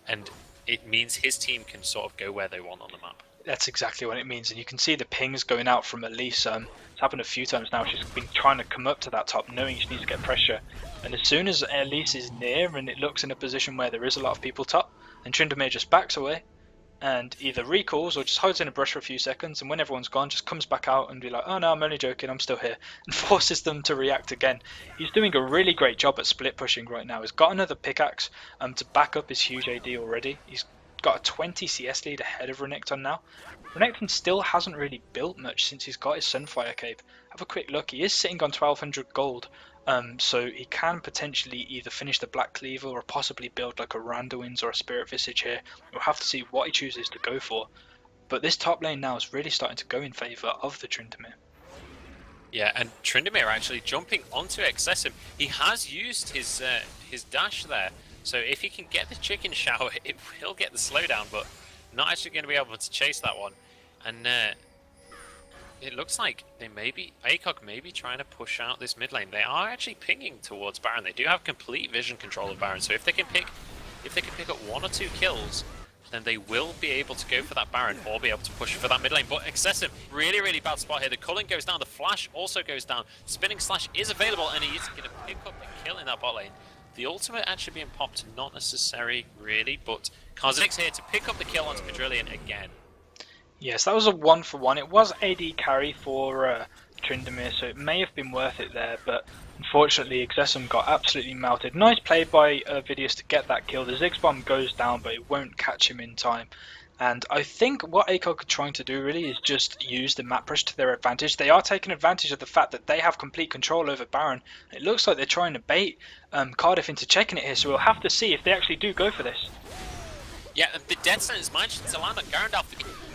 and it means his team can sort of go where they want on the map. That's exactly what it means, and you can see the pings going out from Elise. It's happened a few times now. She's been trying to come up to that top, knowing she needs to get pressure. And as soon as Elise is near and it looks in a position where there is a lot of people top, then Tryndamere just backs away and either recalls or just hides in a brush for a few seconds, and when everyone's gone, just comes back out and be like, oh no, I'm only joking, I'm still here, and forces them to react again. He's doing a really great job at split pushing right now. He's got another pickaxe to back up his huge AD already. He's got a 20 CS lead ahead of Renekton now. Renekton still hasn't really built much since he's got his Sunfire Cape. Have a quick look, he is sitting on 1200 gold, so he can potentially either finish the Black Cleaver or possibly build like a Randuin's or a Spirit Visage here. We'll have to see what he chooses to go for. But this top lane now is really starting to go in favour of the Tryndamere. Yeah, and Tryndamere actually jumping onto Excessive. He has used his dash there. So if he can get the chicken shower, it will get the slowdown, but not actually going to be able to chase that one. And it looks like ACOG may be trying to push out this mid lane. They are actually pinging towards Baron. They do have complete vision control of Baron. So if they can pick up 1 or 2 kills, then they will be able to go for that Baron or be able to push for that mid lane. But Excessive, really bad spot here. The culling goes down, the flash also goes down. Spinning Slash is available, and he is going to pick up a kill in that bot lane. The ultimate actually being popped, not necessary really, but Kha'Zix here to pick up the kill onto Quadrillion again. Yes, that was a 1-for-1. It was AD carry for Tryndamere, so it may have been worth it there, but unfortunately Exessum got absolutely melted. Nice play by Avidius to get that kill. The Ziggs bomb goes down, but it won't catch him in time. And I think what ACOG are trying to do really is just use the map push to their advantage. They are taking advantage of the fact that they have complete control over Baron. It looks like they're trying to bait Cardiff into checking it here, so we'll have to see if they actually do go for this. Yeah, and the dead sentence managing to land on Garandalf,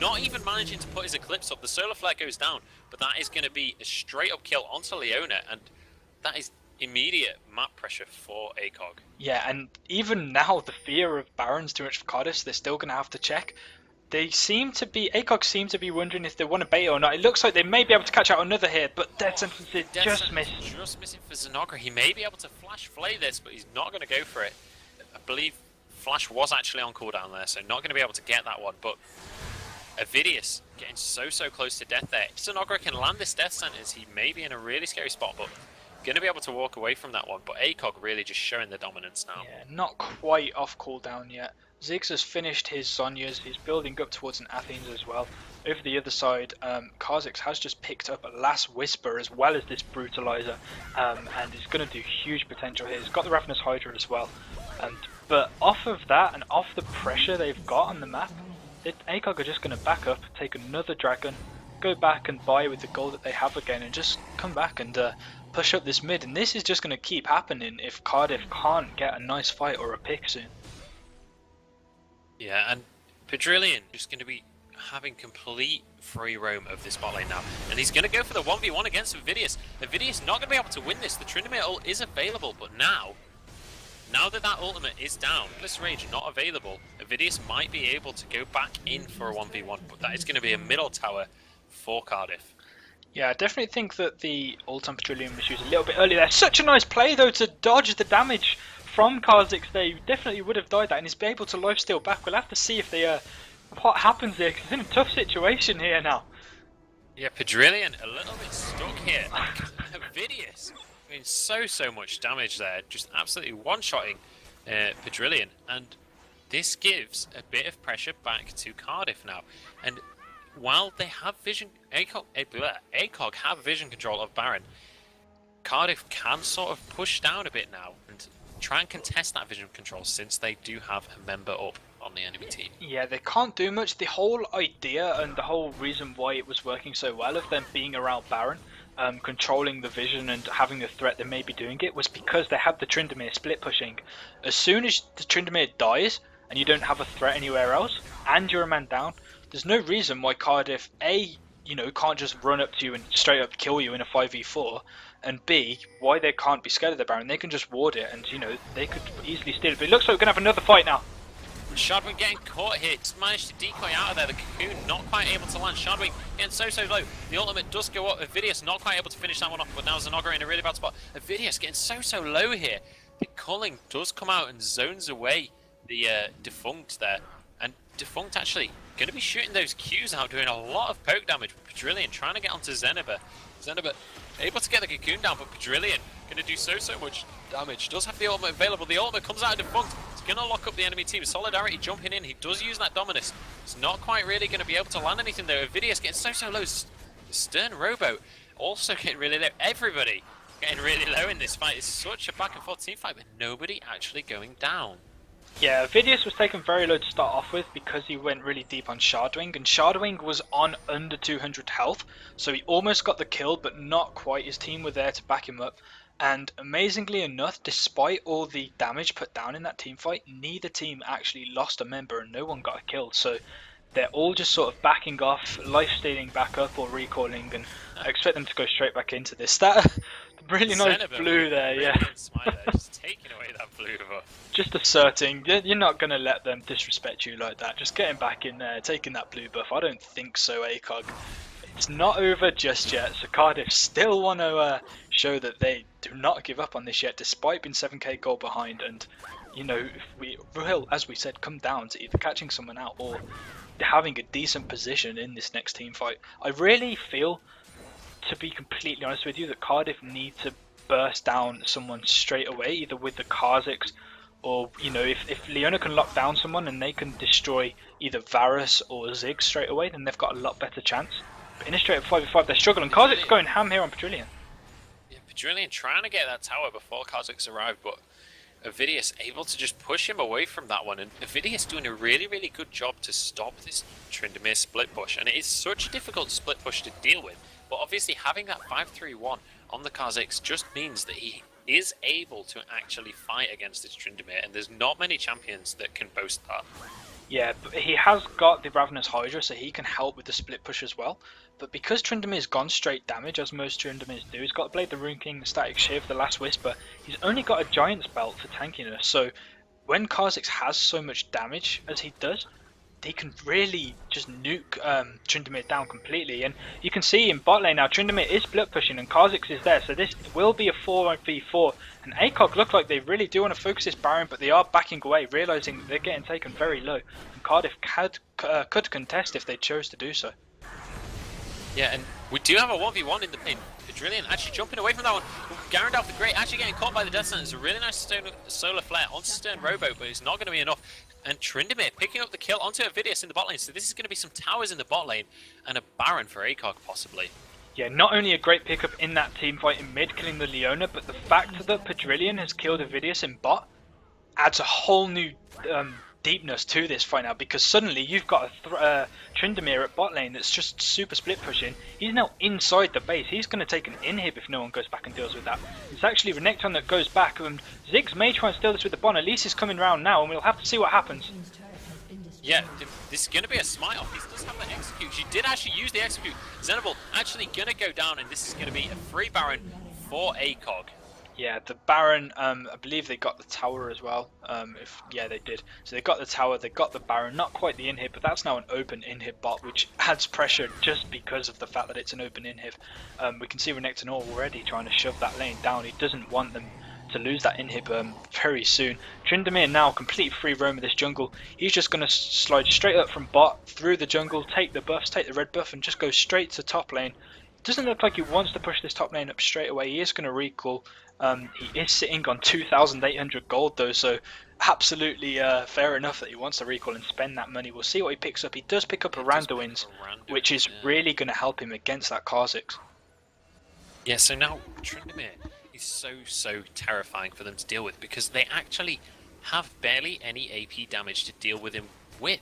not even managing to put his Eclipse up. The solar flare goes down, but that is going to be a straight up kill onto Leona, and that is immediate map pressure for ACOG. Yeah, and even now the fear of Baron's too much for Cardiff, so they're still going to have to check. They seem to be, ACOG seem to be wondering if they want to bait or not. It looks like they may be able to catch out another here, but Death Sentence is just missed. Just missing for Zenogra. He may be able to flash flay this, but he's not going to go for it. I believe Flash was actually on cooldown there, so not going to be able to get that one, but Avidius getting so close to death there. If Zenogra can land this Death Sentence, he may be in a really scary spot, but going to be able to walk away from that one. But ACOG really just showing the dominance now. Yeah, not quite off cooldown yet. Ziggs has finished his Zhonya's, he's building up towards an Athens as well. Over the other side, Kha'Zix has just picked up a Last Whisper as well as this Brutalizer, and is going to do huge potential here. He's got the Ravenous Hydra as well. But off of that and off the pressure they've got on the map, ACOG are just going to back up, take another Dragon, go back and buy with the gold that they have again, and just come back and push up this mid. And this is just going to keep happening if Cardiff can't get a nice fight or a pick soon. Yeah, and Pedrillion just going to be having complete free roam of this bot lane now. And he's going to go for the 1v1 against Avidius. Avidius not going to be able to win this. The Tryndamere ult is available, but now that ultimate is down, Bliss Rage not available, Avidius might be able to go back in for a 1v1, but that is going to be a middle tower for Cardiff. Yeah, I definitely think that the ult on Pedrillion was used a little bit early there. Such a nice play though to dodge the damage from Kha'Zix. They definitely would have died that, and he's been able to lifesteal back. We'll have to see if they what happens here, because he's in a tough situation here now. Yeah, Pedrillion a little bit stuck here. Avidius doing so much damage there, just absolutely one-shotting Pedrillion, and this gives a bit of pressure back to Cardiff now. And while they have vision, ACOG have vision control of Baron, Cardiff can sort of push down a bit now and try and contest that vision control, since they do have a member up on the enemy team. Yeah, they can't do much. The whole idea and the whole reason why it was working so well of them being around Baron, controlling the vision and having the threat they may be doing it, was because they had the Tryndamere split pushing. As soon as the Tryndamere dies and you don't have a threat anywhere else and you're a man down, there's no reason why Cardiff can't just run up to you and straight up kill you in a 5v4, and B, why they can't be scared of the Baron. They can just ward it, and they could easily steal it. But it looks like we're gonna have another fight now. Shardwing getting caught here, just managed to decoy out of there. The Cocoon not quite able to land. Shardwing getting so low. The ultimate does go up. Avidius not quite able to finish that one off, but now Zenogra in a really bad spot. Avidius getting so low here. The culling does come out and zones away the Defunct there. And Defunct actually going to be shooting those Qs out, doing a lot of poke damage. Pedrillion trying to get onto Zenoba. Zenoba able to get the Cocoon down, but Pedrillion going to do so much damage. Does have the ultimate available. The ultimate comes out of Defunct. It's going to lock up the enemy team. Solidarity jumping in. He does use that Dominus. It's not quite really going to be able to land anything though. Avidius getting so low. Stern Rowboat also getting really low. Everybody getting really low in this fight. It's such a back and forth team fight, but nobody actually going down. Yeah, Avidius was taken very low to start off with because he went really deep on Shardwing, and Shardwing was on under 200 health, so he almost got the kill, but not quite. His team were there to back him up, and amazingly enough, despite all the damage put down in that team fight, neither team actually lost a member and no one got killed, so they're all just sort of backing off, life-stealing back up or recalling, and I expect them to go straight back into this. That really nice blue there, yeah. Just taking away that blue buff. Just asserting, you're not going to let them disrespect you like that. Just getting back in there, taking that blue buff. I don't think so, ACOG. It's not over just yet, so Cardiff still want to show that they do not give up on this yet, despite being 7k goal behind. And, if we will, as we said, come down to either catching someone out or having a decent position in this next team fight. I really feel, to be completely honest with you, that Cardiff need to burst down someone straight away, either with the Kha'Zix or, if Leona can lock down someone and they can destroy either Varus or Ziggs straight away, then they've got a lot better chance. But in a straight up 5v5, they're struggling. Kha'Zix going ham here on Pedrillion. Yeah, Pedrillion trying to get that tower before Kha'Zix arrived, but Avidius able to just push him away from that one, and Avidius doing a really good job to stop this Tryndamere split push, and it is such a difficult split push to deal with, but obviously having that 5-3-1 on the Kha'Zix just means that he is able to actually fight against this Tryndamere, and there's not many champions that can boast that. Yeah, but he has got the Ravenous Hydra, so he can help with the split push as well. But because Tryndamere's gone straight damage, as most Tryndameres do, he's got Blade the Rune King, the Static Shiv, the Last Whisper, he's only got a Giant's Belt for tankiness, so when Kha'Zix has so much damage as he does, they can really just nuke Tryndamere down completely. And you can see in bot lane now, Tryndamere is split pushing and Kha'Zix is there, so this will be a 4v4. And ACOG look like they really do want to focus this Baron, but they are backing away, realizing they're getting taken very low. And Cardiff could contest if they chose to do so. Yeah, and we do have a 1v1 in the pin. Pedrillion actually jumping away from that one. Garandalf the Great actually getting caught by the Death Sentence. A really nice solar flare onto Stern Robo, but it's not going to be enough. And Tryndamere picking up the kill onto Avidius in the bot lane. So this is going to be some towers in the bot lane and a Baron for ACOG possibly. Yeah, not only a great pickup in that team fight in mid, killing the Leona, but the fact that Pedrillion has killed Avidius in bot adds a whole new deepness to this fight now, because suddenly you've got a Tryndamere at bot lane that's just super split pushing. He's now inside the base. He's going to take an inhib if no one goes back and deals with that. It's actually Renekton that goes back, and Ziggs may try and steal this with the Bon. Elise is coming round now, and we'll have to see what happens. Yeah, this is going to be a smite off. He does have the execute. She did actually use the execute. Xenobal actually going to go down, and this is going to be a free Baron for ACOG. Yeah, the Baron, I believe they got the tower as well. Yeah, they did. So they got the tower, they got the Baron, not quite the inhib, but that's now an open inhib bot, which adds pressure just because of the fact that it's an open inhib. We can see Renekton already trying to shove that lane down. He doesn't want them to lose that inhib very soon. Tryndamere now complete free roam of this jungle. He's just going to slide straight up from bot, through the jungle, take the buffs, take the red buff, and just go straight to top lane. Doesn't look like he wants to push this top lane up straight away. He is going to recall. He is sitting on 2,800 gold though, so absolutely fair enough that he wants to recall and spend that money. We'll see what he picks up. He does pick up a Randuin's, which is really going to help him against that Kha'Zix. Yeah, so now Tryndamere is so terrifying for them to deal with, because they actually have barely any AP damage to deal with him with.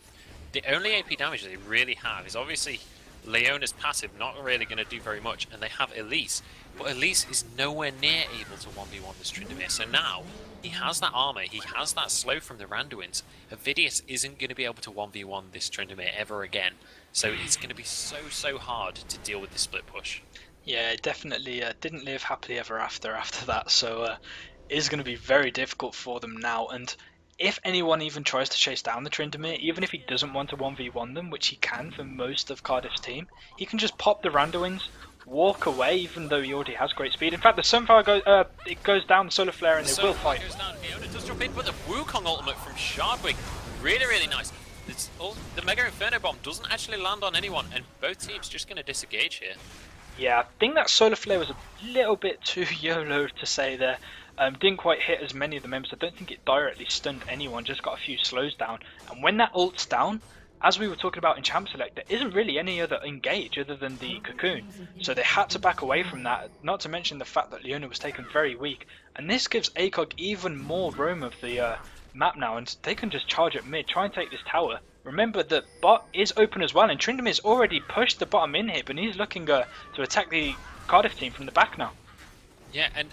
The only AP damage they really have is obviously Leona's passive, not really going to do very much, and they have Elise, but Elise is nowhere near able to 1v1 this Tryndamere. So now he has that armor, he has that slow from the Randuins. Avidius isn't going to be able to 1v1 this Tryndamere ever again, so it's going to be so hard to deal with the split push. Yeah, definitely didn't live happily ever after that, so it is going to be very difficult for them now. And if anyone even tries to chase down the Tryndamere, even if he doesn't want to 1v1 them, which he can for most of Cardiff's team, he can just pop the Randuins, walk away, even though he already has great speed. In fact, the Sunfire goes down, the Solar Flare, and they will fight. Goes down. Fiona does jump in, but the Wukong ultimate from Shardwig, really nice. The Mega Inferno Bomb doesn't actually land on anyone, and both teams just going to disengage here. Yeah, I think that Solar Flare was a little bit too YOLO to say there. Didn't quite hit as many of the members. I don't think it directly stunned anyone, just got a few slows down. And when that ult's down, as we were talking about in Champ Select, there isn't really any other engage other than the Cocoon. So they had to back away from that, not to mention the fact that Leona was taken very weak. And this gives ACOG even more roam of the map now, and they can just charge at mid, try and take this tower. Remember that bot is open as well, and Tryndamere's already pushed the bottom inhib, and he's looking to attack the Cardiff team from the back now. Yeah, and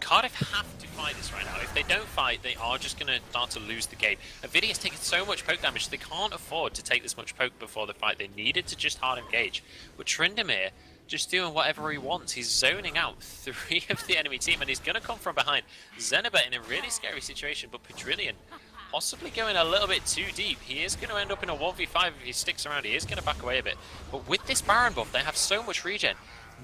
Cardiff have to fight this right now. If they don't fight, they are just going to start to lose the game. Avidius taking so much poke damage, they can't afford to take this much poke before the fight. They needed to just hard engage. With Tryndamere just doing whatever he wants. He's zoning out 3 of the enemy team, and he's going to come from behind. Xenobet in a really scary situation, but Pedrillion possibly going a little bit too deep. He is going to end up in a 1v5 if he sticks around. He is going to back away a bit. But with this Baron buff, they have so much regen.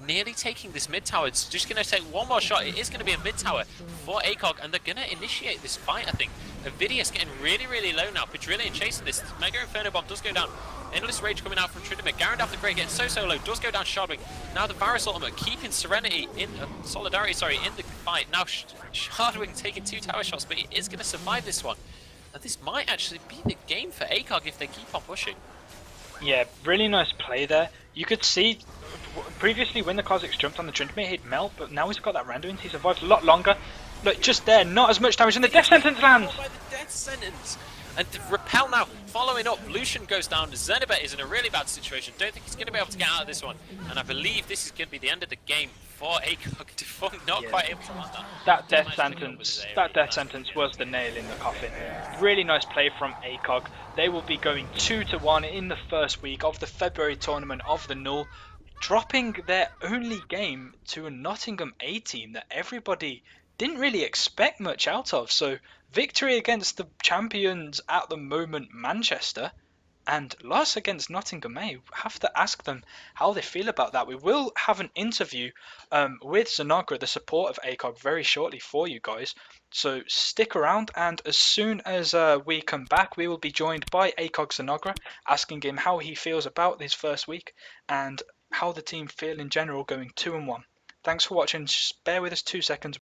Nearly taking this mid tower. It's just going to take one more shot. It is going to be a mid tower for ACOG, and they're going to initiate this fight, I think. Avidius getting really low now. Pedrillion chasing this. Mega Inferno Bomb does go down. Endless Rage coming out from Tryndamere. Garandalf the Great getting so low. Does go down Shardwig. Now the Varus ultimate keeping Serenity in Solidarity, in the fight. Now Shardwig taking 2 tower shots, but he is going to survive this one. And this might actually be the game for ACOG if they keep on pushing. Yeah, really nice play there. You could see previously when the Kha'Zix jumped on the Tryndamere, he'd melt, but now he's got that Randuin. He survived a lot longer. Look, just there, not as much damage, and the Death Sentence lands! By the Death Sentence! And the Repel now, following up, Lucian goes down, Xenobet is in a really bad situation, don't think he's going to be able to get out of this one, and I believe this is going to be the end of the game for ACOG. Defunct not quite able to land that. That Death Sentence was the nail in the coffin. Really nice play from ACOG. They will be going 2-1 in the first week of the February tournament of the Null, dropping their only game to a Nottingham A team that everybody didn't really expect much out of. So victory against the champions at the moment, Manchester, and loss against Nottingham. Have to ask them how they feel about that. We will have an interview with Zanagra, the support of ACOG, very shortly for you guys. So stick around, and as soon as we come back, we will be joined by ACOG Zanagra, asking him how he feels about his first week and how the team feel in general going 2-1. Thanks for watching. Just bear with us 2 seconds.